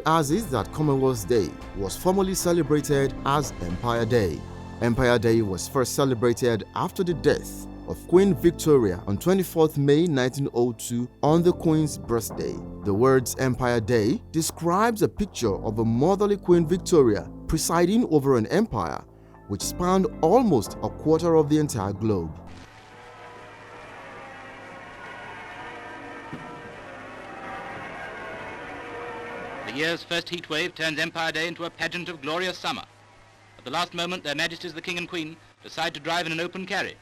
as is that Commonwealth Day was formally celebrated as Empire Day. Empire Day was first celebrated after the death of Queen Victoria on 24th May 1902 on the Queen's birthday. The words Empire Day describes a picture of a motherly Queen Victoria presiding over an empire which spanned almost a quarter of the entire globe. The year's first heat wave turns Empire Day into a pageant of glorious summer. At the last moment, Their Majesties the King and Queen decide to drive in an open carriage,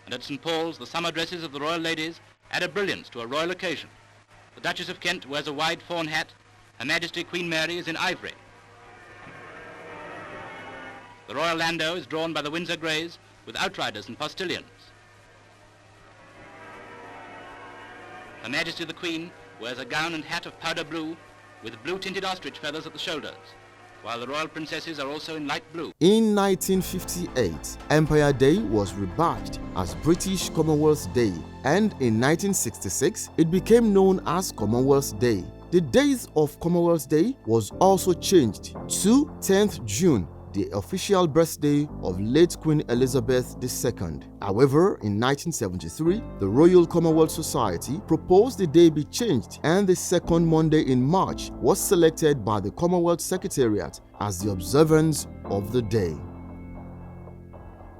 and at St. Paul's, the summer dresses of the royal ladies add a brilliance to a royal occasion. The Duchess of Kent wears a wide fawn hat. Her Majesty Queen Mary is in ivory. The royal landau is drawn by the Windsor Greys with outriders and postilions. Her Majesty the Queen wears a gown and hat of powder blue with blue-tinted ostrich feathers at the shoulders, while the royal princesses are also in light blue. In 1958, Empire Day was rebadged as British Commonwealth Day, and in 1966, it became known as Commonwealth Day. The days of Commonwealth Day was also changed to 10th June, the official birthday of late Queen Elizabeth II. However, in 1973, the Royal Commonwealth Society proposed the day be changed, and the second Monday in March was selected by the Commonwealth Secretariat as the observance of the day.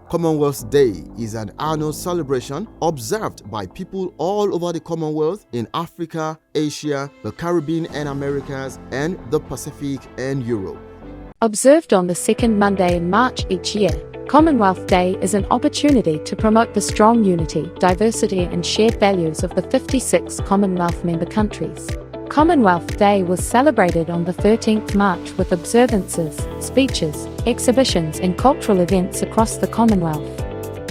Commonwealth Day is an annual celebration observed by people all over the Commonwealth in Africa, Asia, the Caribbean and Americas, and the Pacific and Europe. Observed on the second Monday in March each year, Commonwealth Day is an opportunity to promote the strong unity, diversity and shared values of the 56 Commonwealth member countries. Commonwealth Day was celebrated on the 13th March with observances, speeches, exhibitions and cultural events across the Commonwealth.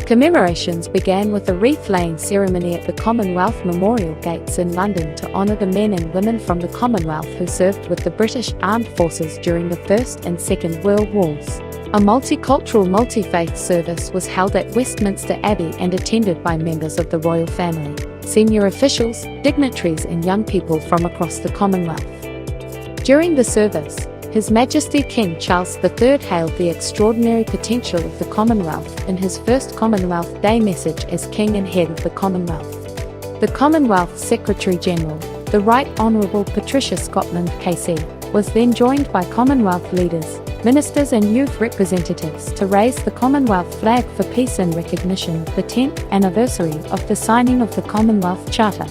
Commemorations began with a wreath-laying ceremony at the Commonwealth Memorial Gates in London to honour the men and women from the Commonwealth who served with the British Armed Forces during the First and Second World Wars. A multicultural, multi-faith service was held at Westminster Abbey and attended by members of the royal family, senior officials, dignitaries and young people from across the Commonwealth. During the service, His Majesty King Charles III hailed the extraordinary potential of the Commonwealth in his first Commonwealth Day message as King and Head of the Commonwealth. The Commonwealth Secretary-General, the Right Honourable Patricia Scotland KC, was then joined by Commonwealth leaders, ministers and youth representatives to raise the Commonwealth flag for peace in recognition of the 10th anniversary of the signing of the Commonwealth Charter.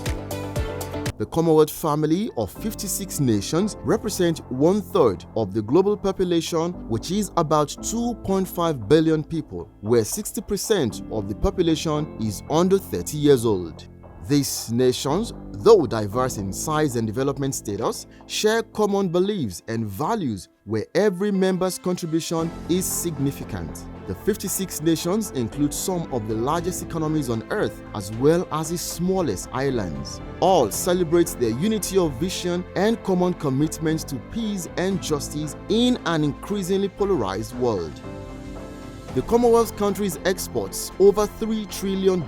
The Commonwealth family of 56 nations represent 1/3 of the global population, which is about 2.5 billion people, where 60% of the population is under 30 years old. These nations, though diverse in size and development status, share common beliefs and values where every member's contribution is significant. The 56 nations include some of the largest economies on earth as well as the smallest islands. All celebrate their unity of vision and common commitment to peace and justice in an increasingly polarized world. The Commonwealth countries exports over $3 trillion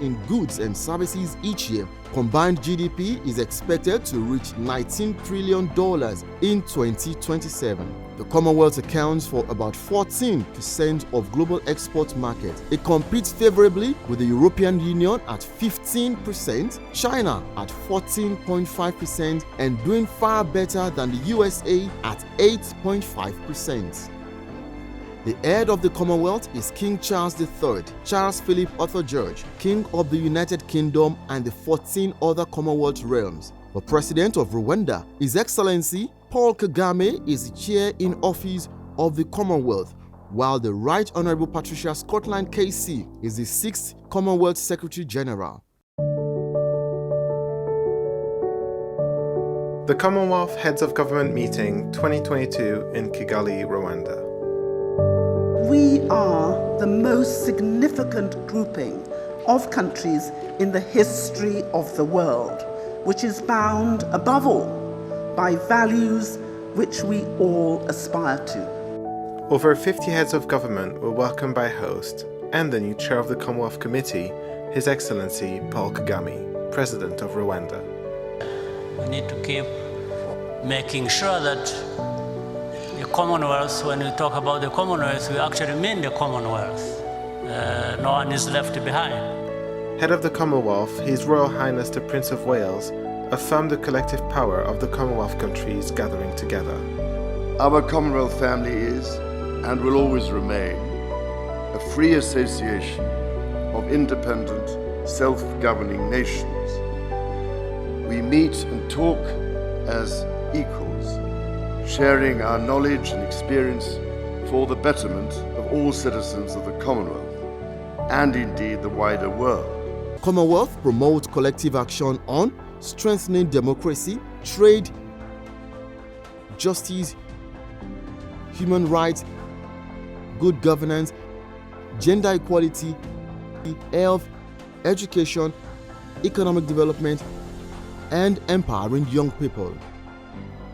in goods and services each year. Combined GDP is expected to reach $19 trillion in 2027. The Commonwealth accounts for about 14% of global export market. It competes favorably with the European Union at 15%, China at 14.5%, and doing far better than the USA at 8.5%. The head of the Commonwealth is King Charles III, Charles Philip Arthur George, King of the United Kingdom and the 14 other Commonwealth realms. The President of Rwanda, His Excellency Paul Kagame, is the chair in office of the Commonwealth, while the Right Honourable Patricia Scotland KC is the 6th Commonwealth Secretary General. The Commonwealth Heads of Government Meeting 2022 in Kigali, Rwanda. We are the most significant grouping of countries in the history of the world, which is bound, above all, by values which we all aspire to. Over 50 heads of government were welcomed by host and the new chair of the Commonwealth Committee, His Excellency Paul Kagame, President of Rwanda. We need to keep making sure that the Commonwealth, when we talk about the Commonwealth, we actually mean the Commonwealth. No one is left behind. Head of the Commonwealth, His Royal Highness the Prince of Wales, affirmed the collective power of the Commonwealth countries gathering together. Our Commonwealth family is, and will always remain, a free association of independent, self-governing nations. We meet and talk as equals, sharing our knowledge and experience for the betterment of all citizens of the Commonwealth, and indeed the wider world. Commonwealth promotes collective action on strengthening democracy, trade, justice, human rights, good governance, gender equality, health, education, economic development, and empowering young people.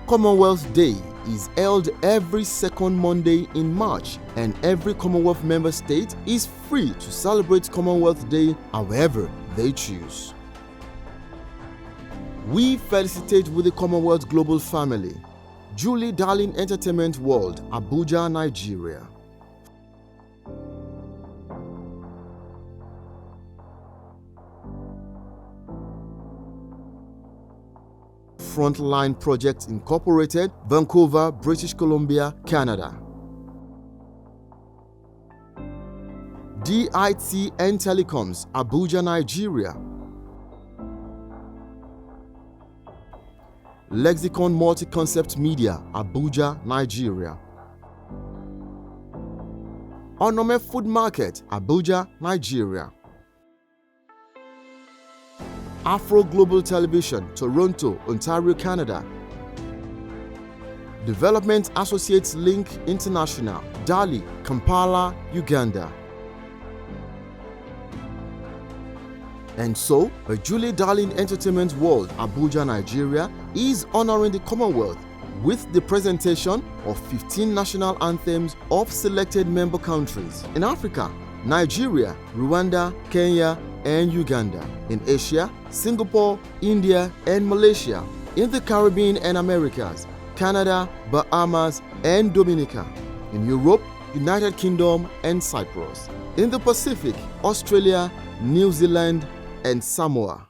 Commonwealth Day is held every second Monday in March, and every Commonwealth member state is free to celebrate Commonwealth Day however they choose. We felicitate with the Commonwealth Global Family. Julie Darling Entertainment World, Abuja, Nigeria. Frontline Projects Incorporated, Vancouver, British Columbia, Canada. DITN Telecoms, Abuja, Nigeria. Lexicon Multi-Concept Media, Abuja, Nigeria. Onome Food Market, Abuja, Nigeria. Afro Global Television, Toronto, Ontario, Canada. Development Associates Link International, Dali, Kampala, Uganda. And so, the Julie Darling Entertainment World, Abuja, Nigeria, is honoring the Commonwealth with the presentation of 15 national anthems of selected member countries. In Africa, Nigeria, Rwanda, Kenya, and Uganda. In Asia, Singapore, India, and Malaysia. In the Caribbean and Americas, Canada, Bahamas, and Dominica. In Europe, United Kingdom, and Cyprus. In the Pacific, Australia, New Zealand, and Samoa.